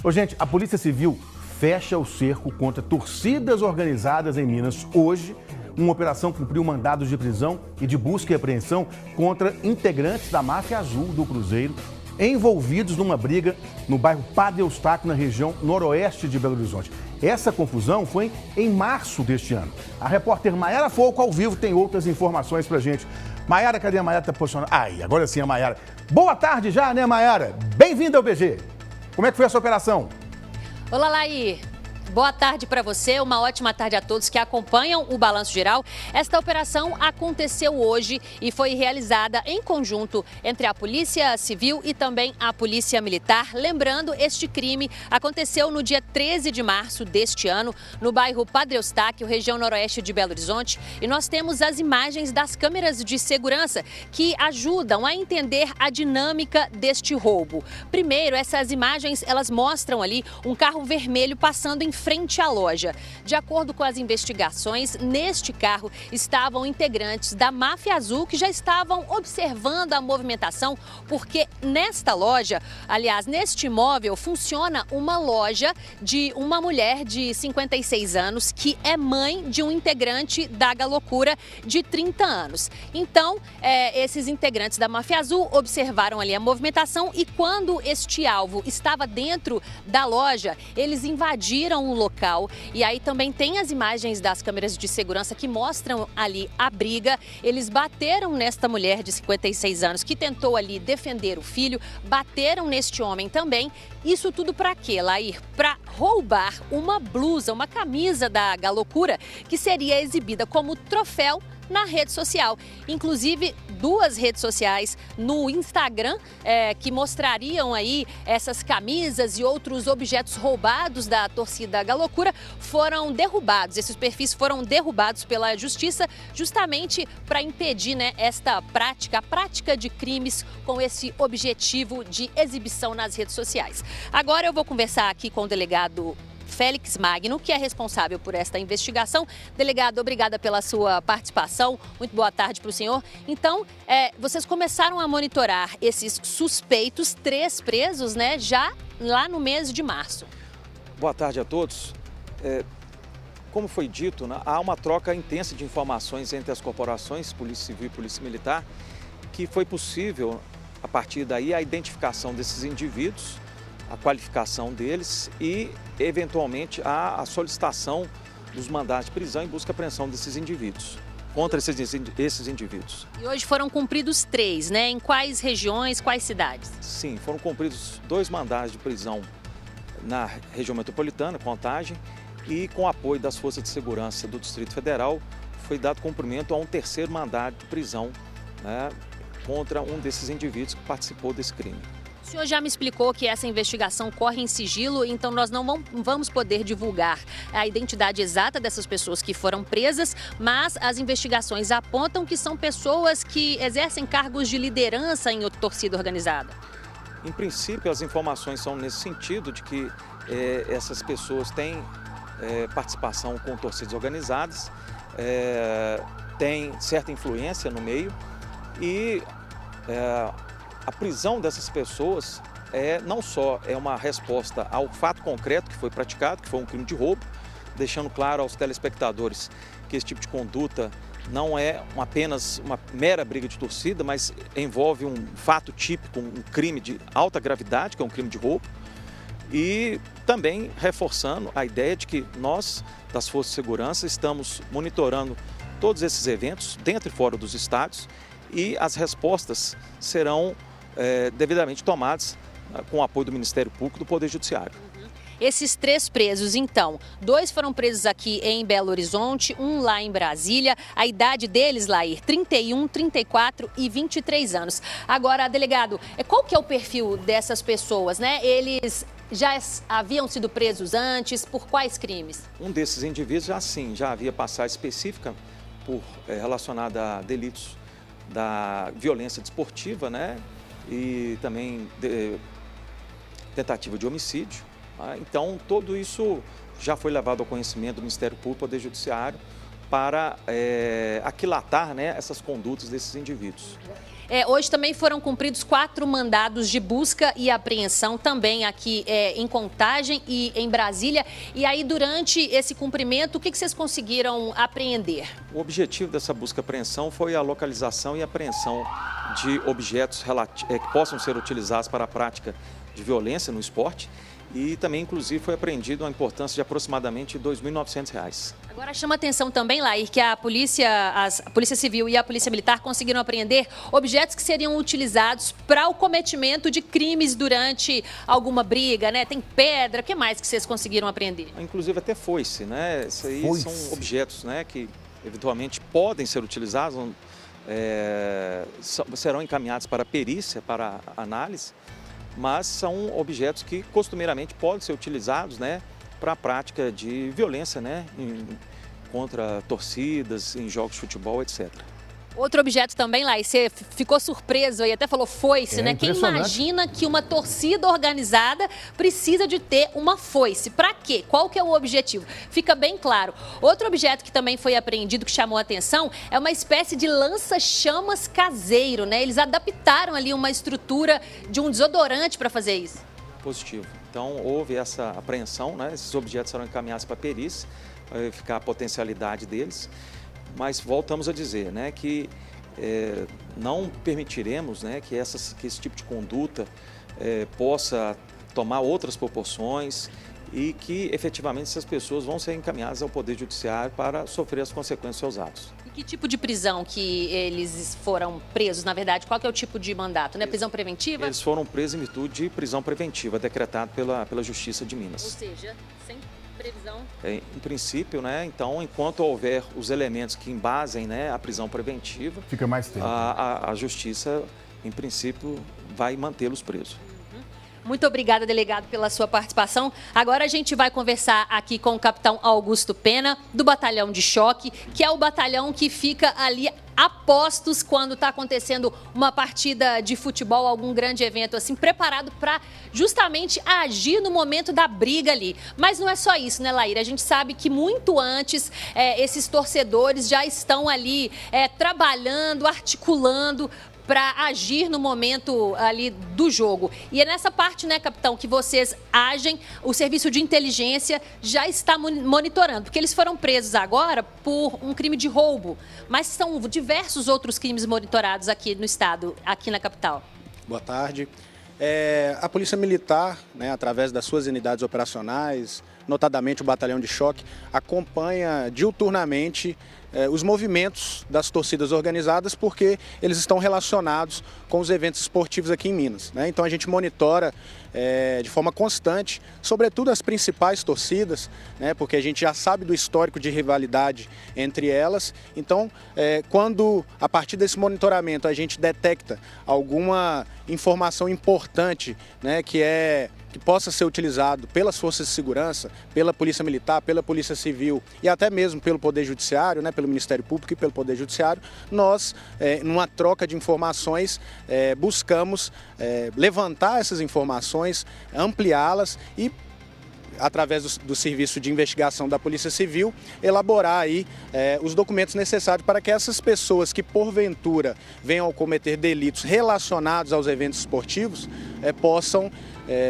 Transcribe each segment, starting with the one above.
Ô, gente, a Polícia Civil fecha o cerco contra torcidas organizadas em Minas hoje. Uma operação cumpriu mandados de prisão e de busca e apreensão contra integrantes da máfia azul do Cruzeiro, envolvidos numa briga no bairro Padre Eustáquio, na região noroeste de Belo Horizonte. Essa confusão foi em março deste ano. A repórter Maiara Folco, ao vivo, tem outras informações pra gente. Maiara, cadê a Maiara? Tá posicionando. Aí, agora sim a Maiara. Boa tarde já, né, Maiara? Bem-vinda ao BG. Como é que foi essa operação? Olá, Laí. Boa tarde para você, uma ótima tarde a todos que acompanham o Balanço Geral. Esta operação aconteceu hoje e foi realizada em conjunto entre a Polícia Civil e também a Polícia Militar. Lembrando, este crime aconteceu no dia 13 de março deste ano, no bairro Padre Eustáquio, região noroeste de Belo Horizonte. E nós temos as imagens das câmeras de segurança que ajudam a entender a dinâmica deste roubo. Primeiro, essas imagens, elas mostram ali um carro vermelho passando em frente à loja. De acordo com as investigações, neste carro estavam integrantes da máfia azul que já estavam observando a movimentação, porque nesta loja, aliás, neste imóvel, funciona uma loja de uma mulher de 56 anos que é mãe de um integrante da Galocura de 30 anos. Então, esses integrantes da máfia azul observaram ali a movimentação e quando este alvo estava dentro da loja, eles invadiram o local e aí também tem as imagens das câmeras de segurança que mostram ali a briga. Eles bateram nesta mulher de 56 anos que tentou ali defender o filho, bateram neste homem também. Isso tudo para quê, Lair? Para roubar uma blusa, uma camisa da Galocura que seria exibida como troféu na rede social. Inclusive, duas redes sociais no Instagram que mostrariam aí essas camisas e outros objetos roubados da torcida Galocura foram derrubados. Esses perfis foram derrubados pela Justiça justamente para impedir, né, esta prática, a prática de crimes com esse objetivo de exibição nas redes sociais. Agora eu vou conversar aqui com o delegado Félix Magno, que é responsável por esta investigação. Delegado, obrigada pela sua participação. Muito boa tarde para o senhor. Então, vocês começaram a monitorar esses suspeitos, 3 presos, né, já lá no mês de março. Boa tarde a todos. Como foi dito, né, há uma troca intensa de informações entre as corporações, Polícia Civil e Polícia Militar, que foi possível, a partir daí, a identificação desses indivíduos, a qualificação deles e, eventualmente, a solicitação dos mandados de prisão em busca e apreensão desses indivíduos, contra esses indivíduos. E hoje foram cumpridos 3, né? Em quais regiões, quais cidades? Sim, foram cumpridos 2 mandados de prisão na região metropolitana, Contagem, e com apoio das Forças de Segurança do Distrito Federal, foi dado cumprimento a um 3º mandado de prisão, né, contra um desses indivíduos que participou desse crime. O senhor já me explicou que essa investigação corre em sigilo, então nós não vamos poder divulgar a identidade exata dessas pessoas que foram presas, mas as investigações apontam que são pessoas que exercem cargos de liderança em torcida organizada. Em princípio, as informações são nesse sentido, de que essas pessoas têm participação com torcidas organizadas, têm certa influência no meio e a prisão dessas pessoas não só é uma resposta ao fato concreto que foi praticado, que foi um crime de roubo, deixando claro aos telespectadores que esse tipo de conduta não é apenas uma mera briga de torcida, mas envolve um fato típico, um crime de alta gravidade, que é um crime de roubo, e também reforçando a ideia de que nós, das Forças de Segurança, estamos monitorando todos esses eventos dentro e fora dos estádios e as respostas serão devidamente tomadas com o apoio do Ministério Público e do Poder Judiciário. Esses 3 presos, então, 2 foram presos aqui em Belo Horizonte, 1 lá em Brasília. A idade deles, Lair, 31, 34 e 23 anos. Agora, delegado, qual que é o perfil dessas pessoas, né? Eles já haviam sido presos antes, por quais crimes? Um desses indivíduos já havia passagem específica relacionada a delitos da violência desportiva, né? E também tentativa de homicídio. Então, tudo isso já foi levado ao conhecimento do Ministério Público e Poder Judiciário para aquilatar, né, essas condutas desses indivíduos. Hoje também foram cumpridos 4 mandados de busca e apreensão, também aqui em Contagem e em Brasília. E aí, durante esse cumprimento, o que vocês conseguiram apreender? O objetivo dessa busca e apreensão foi a localização e apreensão de objetos que possam ser utilizados para a prática de violência no esporte. E também, inclusive, foi apreendido uma importância de aproximadamente R$ 2.900. Agora chama atenção também, Lair, que a Polícia Civil e a Polícia Militar conseguiram apreender objetos que seriam utilizados para o cometimento de crimes durante alguma briga, né? Tem pedra, o que mais que vocês conseguiram apreender? Inclusive até foice, né? Isso aí Foice. São objetos, né, que eventualmente podem ser utilizados, serão encaminhados para a perícia, para a análise, mas são objetos que costumeiramente podem ser utilizados, né, para a prática de violência, né, contra torcidas, em jogos de futebol, etc. Outro objeto também, lá, e você ficou surpreso aí, até falou foice, né? Quem imagina que uma torcida organizada precisa de ter uma foice? Pra quê? Qual que é o objetivo? Fica bem claro. Outro objeto que também foi apreendido, que chamou a atenção, é uma espécie de lança-chamas caseiro, né? Eles adaptaram ali uma estrutura de um desodorante para fazer isso. Positivo. Então, houve essa apreensão, né? Esses objetos serão encaminhados para a perícia, para verificar a potencialidade deles. Mas voltamos a dizer, né, que não permitiremos, né, que esse tipo de conduta possa tomar outras proporções e que efetivamente essas pessoas vão ser encaminhadas ao Poder Judiciário para sofrer as consequências dos seus atos. E que tipo de prisão que eles foram presos, na verdade? Qual que é o tipo de mandato, né? Prisão preventiva? Eles foram presos em virtude de prisão preventiva, decretado pela Justiça de Minas. Ou seja, sem previsão? Em princípio, né? Então, enquanto houver os elementos que embasem, né, a prisão preventiva, fica mais tempo. A Justiça, em princípio, vai mantê-los presos. Muito obrigada, delegado, pela sua participação. Agora a gente vai conversar aqui com o capitão Augusto Pena, do Batalhão de Choque, que é o batalhão que fica ali a postos quando está acontecendo uma partida de futebol, algum grande evento assim, preparado para justamente agir no momento da briga ali. Mas não é só isso, né, Laíra? A gente sabe que muito antes esses torcedores já estão ali trabalhando, articulando para agir no momento ali do jogo. E é nessa parte, né, capitão, que vocês agem, o serviço de inteligência já está monitorando, porque eles foram presos agora por um crime de roubo, mas são diversos outros crimes monitorados aqui no estado, aqui na capital. Boa tarde. A Polícia Militar, né, através das suas unidades operacionais, notadamente o Batalhão de Choque, acompanha diuturnamente os movimentos das torcidas organizadas, porque eles estão relacionados com os eventos esportivos aqui em Minas, né? Então a gente monitora de forma constante, sobretudo as principais torcidas, né? Porque a gente já sabe do histórico de rivalidade entre elas. Então, quando a partir desse monitoramento a gente detecta alguma informação importante, né, que possa ser utilizado pelas forças de segurança, pela Polícia Militar, pela Polícia Civil e até mesmo pelo Poder Judiciário, né, pelo Ministério Público e pelo Poder Judiciário, nós, numa troca de informações, buscamos levantar essas informações, ampliá-las e, através do serviço de investigação da Polícia Civil, elaborar aí os documentos necessários para que essas pessoas que porventura venham a cometer delitos relacionados aos eventos esportivos possam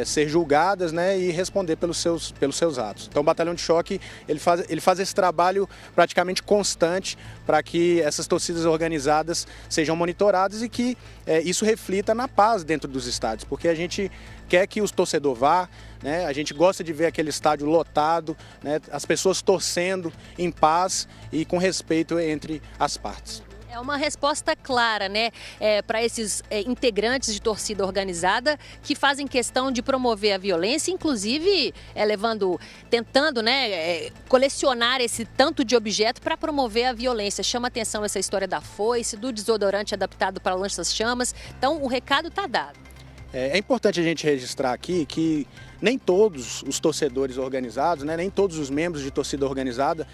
ser julgadas, né, e responder pelos seus atos. Então o Batalhão de Choque ele faz esse trabalho praticamente constante para que essas torcidas organizadas sejam monitoradas e que isso reflita na paz dentro dos estádios, porque a gente quer que os torcedores vá, né, a gente gosta de ver aquele estádio lotado, né, as pessoas torcendo em paz e com respeito entre as partes. É uma resposta clara, né, para esses integrantes de torcida organizada que fazem questão de promover a violência, inclusive tentando, né, colecionar esse tanto de objeto para promover a violência. Chama atenção essa história da foice, do desodorante adaptado para lanças-chamas. Então, o recado está dado. É importante a gente registrar aqui que nem todos os torcedores organizados, né, nem todos os membros de torcida organizada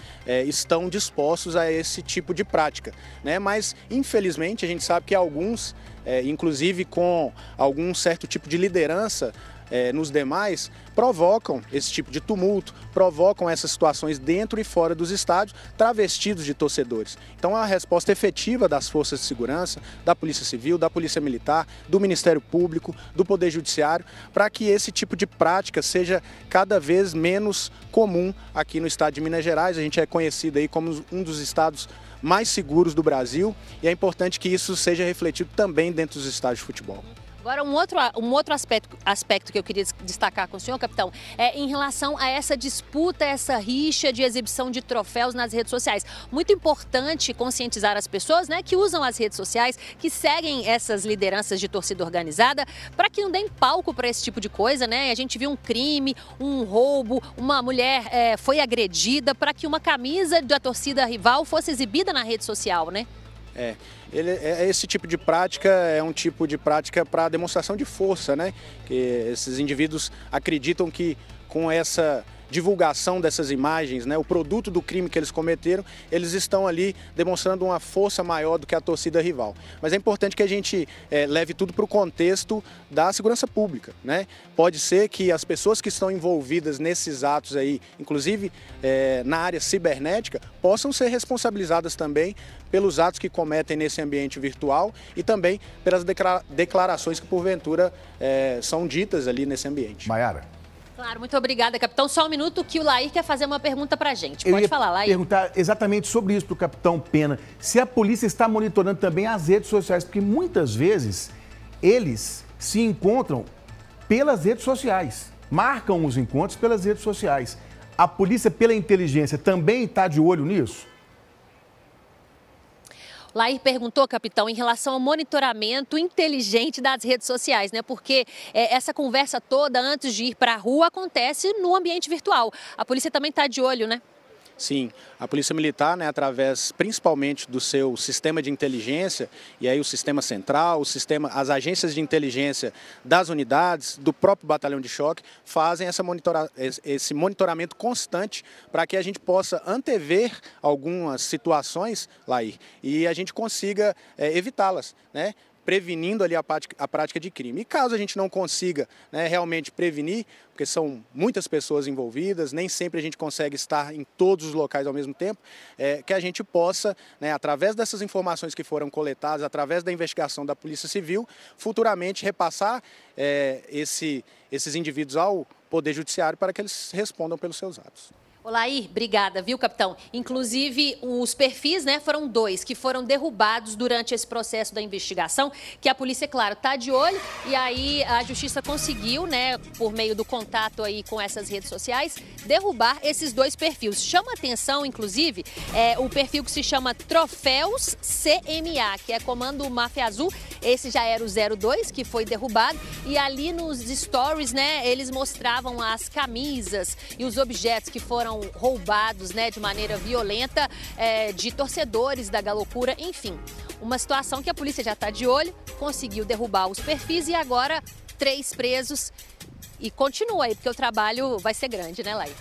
estão dispostos a esse tipo de prática, né? Mas, infelizmente, a gente sabe que alguns, inclusive com algum certo tipo de liderança nos demais, provocam esse tipo de tumulto, provocam essas situações dentro e fora dos estádios, travestidos de torcedores. Então é uma resposta efetiva das forças de segurança, da Polícia Civil, da Polícia Militar, do Ministério Público, do Poder Judiciário, para que esse tipo de prática seja cada vez menos comum aqui no estado de Minas Gerais. A gente é conhecido aí como um dos estados mais seguros do Brasil e é importante que isso seja refletido também dentro dos estádios de futebol. Agora, um outro aspecto que eu queria destacar com o senhor, capitão, é em relação a essa disputa, essa rixa de exibição de troféus nas redes sociais. Muito importante conscientizar as pessoas, né, que usam as redes sociais, que seguem essas lideranças de torcida organizada, para que não deem palco para esse tipo de coisa, né? A gente viu um crime, um roubo, uma mulher foi agredida para que uma camisa da torcida rival fosse exibida na rede social, né? Esse tipo de prática é um tipo de prática para demonstração de força, né? Que esses indivíduos acreditam que com essa divulgação dessas imagens, né, o produto do crime que eles cometeram, eles estão ali demonstrando uma força maior do que a torcida rival. Mas é importante que a gente leve tudo para o contexto da segurança pública, né? Pode ser que as pessoas que estão envolvidas nesses atos aí, inclusive na área cibernética, possam ser responsabilizadas também pelos atos que cometem nesse ambiente virtual e também pelas declarações que porventura são ditas ali nesse ambiente. Maiara. Claro, muito obrigada, capitão. Só um minuto que o Lair quer fazer uma pergunta pra gente. Pode falar, Lair. Eu ia perguntar exatamente sobre isso para o capitão Pena. Se a polícia está monitorando também as redes sociais, porque muitas vezes eles se encontram pelas redes sociais, marcam os encontros pelas redes sociais. A polícia, pela inteligência, também está de olho nisso? Lair perguntou, capitão, em relação ao monitoramento inteligente das redes sociais, né? Porque essa conversa toda antes de ir para a rua acontece no ambiente virtual. A polícia também está de olho, né? Sim, a Polícia Militar, né, através principalmente do seu sistema de inteligência, e aí o sistema central, as agências de inteligência das unidades, do próprio batalhão de choque, fazem esse monitoramento constante para que a gente possa antever algumas situações, Lair, e a gente consiga evitá-las, né? Prevenindo ali a prática de crime. E caso a gente não consiga, né, realmente prevenir, porque são muitas pessoas envolvidas, nem sempre a gente consegue estar em todos os locais ao mesmo tempo, que a gente possa, né, através dessas informações que foram coletadas, através da investigação da Polícia Civil, futuramente repassar esses indivíduos ao Poder Judiciário para que eles respondam pelos seus atos. Lair, obrigada, viu, capitão? Inclusive, os perfis, né, foram 2 que foram derrubados durante esse processo da investigação, que a polícia, claro, está de olho, e aí a justiça conseguiu, né, por meio do contato aí com essas redes sociais, derrubar esses 2 perfis. Chama atenção, inclusive, o perfil que se chama Troféus CMA, que é Comando Máfia Azul. Esse já era o 02, que foi derrubado, e ali nos stories, né, eles mostravam as camisas e os objetos que foram roubados, né, de maneira violenta, de torcedores da Galocura, enfim. Uma situação que a polícia já está de olho, conseguiu derrubar os perfis e agora 3 presos. E continua aí, porque o trabalho vai ser grande, né, Lair?